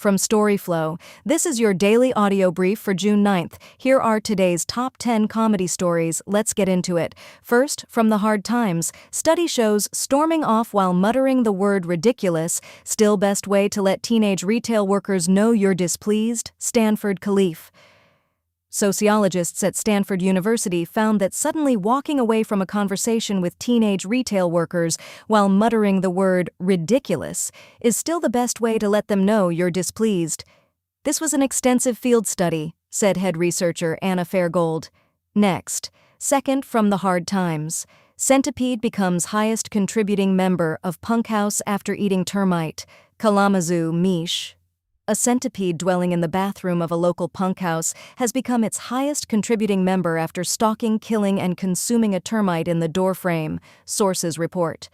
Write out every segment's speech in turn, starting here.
From storyflo, this is your daily audio brief for June 9th. Here are today's top 10 comedy stories. Let's get into it. First, from the hard times, study shows storming off while muttering the word ridiculous, still best way to let teenage retail workers know you're displeased. Stanford Khalif. Sociologists at Stanford University found that suddenly walking away from a conversation with teenage retail workers while muttering the word ridiculous is still the best way to let them know you're displeased. This was an extensive field study, said head researcher Anna Fairgold. Next, second from the hard times. Centipede becomes highest contributing member of punk house after eating termite. Kalamazoo, Mish. A centipede dwelling in the bathroom of a local punk house has become its highest contributing member after stalking, killing, and consuming a termite in the doorframe, sources report.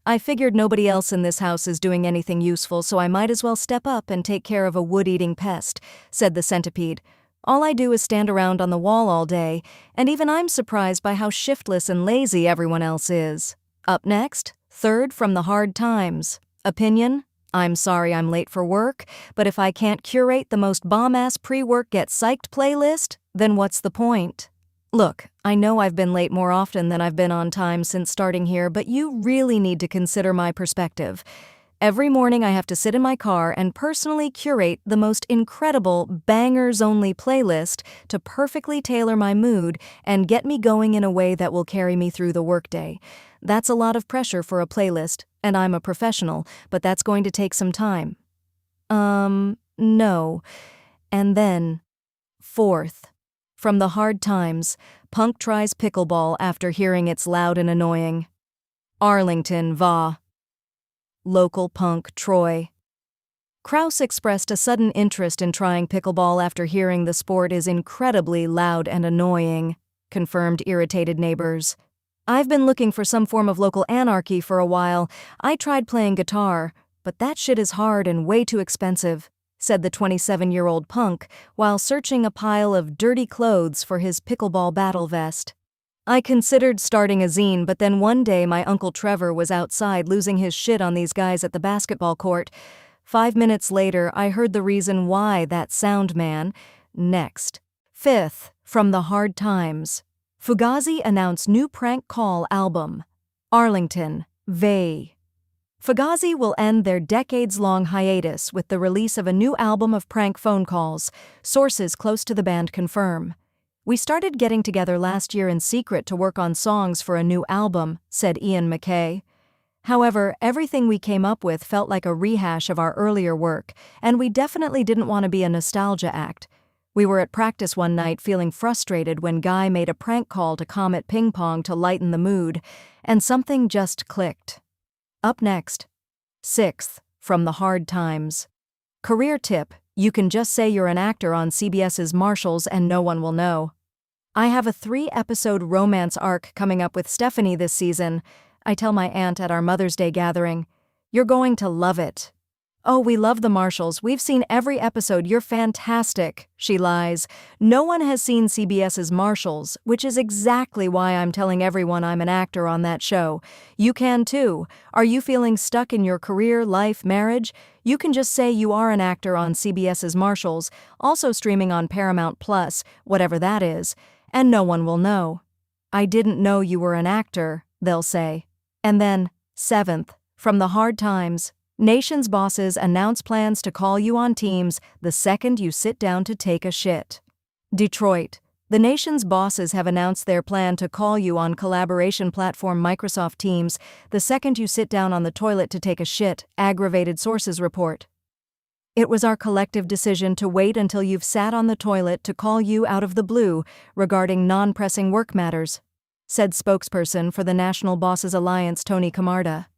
I figured nobody else in this house is doing anything useful, so I might as well step up and take care of a wood-eating pest, said the centipede. All I do is stand around on the wall all day, and even I'm surprised by how shiftless and lazy everyone else is. Up next, third from the hard times. Opinion? I'm sorry I'm late for work, but if I can't curate the most bomb-ass pre-work get psyched playlist, then what's the point? Look, I know I've been late more often than I've been on time since starting here, but you really need to consider my perspective. Every morning I have to sit in my car and personally curate the most incredible bangers-only playlist to perfectly tailor my mood and get me going in a way that will carry me through the workday. That's a lot of pressure for a playlist, and I'm a professional, but that's going to take some time. No. And then, fourth, from the hard times, punk tries pickleball after hearing it's loud and annoying. Arlington, Va. Local punk, Troy. Kraus expressed a sudden interest in trying pickleball after hearing the sport is incredibly loud and annoying, confirmed irritated neighbors. I've been looking for some form of local anarchy for a while. I tried playing guitar, but that shit is hard and way too expensive, said the 27-year-old punk while searching a pile of dirty clothes for his pickleball battle vest. I considered starting a zine, but then one day my Uncle Trevor was outside losing his shit on these guys at the basketball court. 5 minutes later, I heard the reason why that sound man. Next. Fifth, from the hard times. Fugazi announced new prank call album. Arlington, Va. Fugazi will end their decades-long hiatus with the release of a new album of prank phone calls, sources close to the band confirm. We started getting together last year in secret to work on songs for a new album, said Ian McKay. However, everything we came up with felt like a rehash of our earlier work, and we definitely didn't want to be a nostalgia act. We were at practice one night feeling frustrated when Guy made a prank call to Comet Ping Pong to lighten the mood, and something just clicked. Up next. Sixth, from the hard times. Career tip: you can just say you're an actor on CBS's Marshals and no one will know. I have a 3-episode romance arc coming up with Stephanie this season. I tell my aunt at our Mother's Day gathering, "You're going to love it." "Oh, we love the Marshals. We've seen every episode. You're fantastic," she lies. No one has seen CBS's Marshals, which is exactly why I'm telling everyone I'm an actor on that show. You can too. Are you feeling stuck in your career, life, marriage? You can just say you are an actor on CBS's Marshals, also streaming on Paramount Plus, whatever that is, and no one will know. "I didn't know you were an actor," they'll say. And then, seventh, from the hard times. Nation's bosses announce plans to call you on Teams the second you sit down to take a shit. Detroit. The nation's bosses have announced their plan to call you on collaboration platform Microsoft Teams the second you sit down on the toilet to take a shit, aggravated sources report. "It was our collective decision to wait until you've sat on the toilet to call you out of the blue regarding non-pressing work matters," said spokesperson for the National Bosses Alliance Tony Camarda.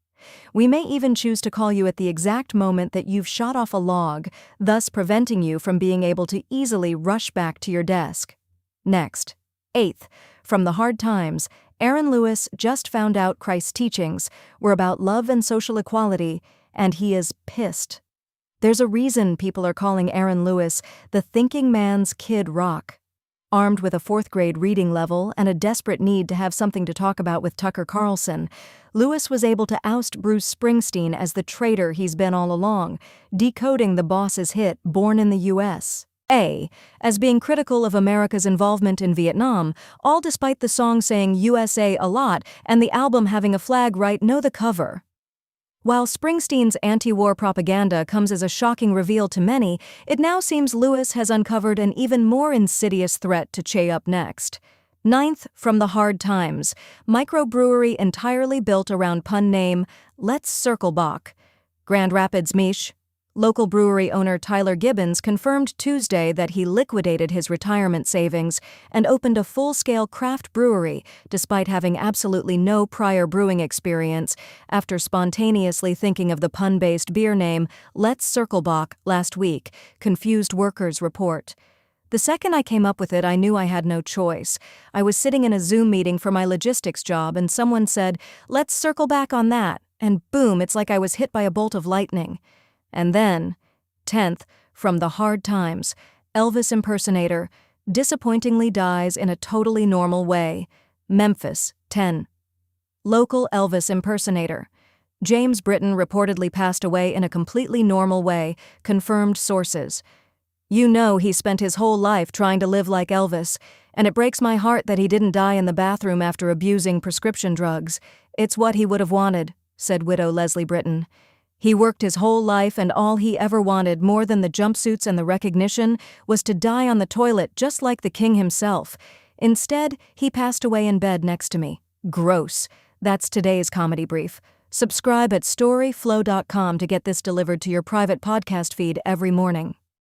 "We may even choose to call you at the exact moment that you've shot off a log, thus preventing you from being able to easily rush back to your desk." Next. Eighth, from the hard times, Aaron Lewis just found out Christ's teachings were about love and social equality, and he is pissed. There's a reason people are calling Aaron Lewis the thinking man's Kid Rock. Armed with a fourth-grade reading level and a desperate need to have something to talk about with Tucker Carlson, Lewis was able to oust Bruce Springsteen as the traitor he's been all along, decoding the boss's hit Born in the U.S. as being critical of America's involvement in Vietnam, all despite the song saying USA a lot and the album having a flag right near the cover. While Springsteen's anti-war propaganda comes as a shocking reveal to many, it now seems Lewis has uncovered an even more insidious threat to Che up next. Ninth, from the Hard Times, microbrewery entirely built around pun name Let's Circlebach. Grand Rapids, Mich. Local brewery owner Tyler Gibbons confirmed Tuesday that he liquidated his retirement savings and opened a full-scale craft brewery despite having absolutely no prior brewing experience after spontaneously thinking of the pun-based beer name Let's Circlebach last week, Confused Workers report. The second I came up with it, I knew I had no choice. I was sitting in a Zoom meeting for my logistics job and someone said, "Let's circle back on that," and boom, it's like I was hit by a bolt of lightning. And then, 10th, from the Hard Times, Elvis impersonator disappointingly dies in a totally normal way. Memphis, 10. Local Elvis impersonator James Britton reportedly passed away in a completely normal way, confirmed sources. You know he spent his whole life trying to live like Elvis, and it breaks my heart that he didn't die in the bathroom after abusing prescription drugs. It's what he would have wanted, said widow Leslie Britton. He worked his whole life and all he ever wanted more than the jumpsuits and the recognition was to die on the toilet just like the king himself. Instead, he passed away in bed next to me. Gross. That's today's comedy brief. Subscribe at storyflo.com to get this delivered to your private podcast feed every morning.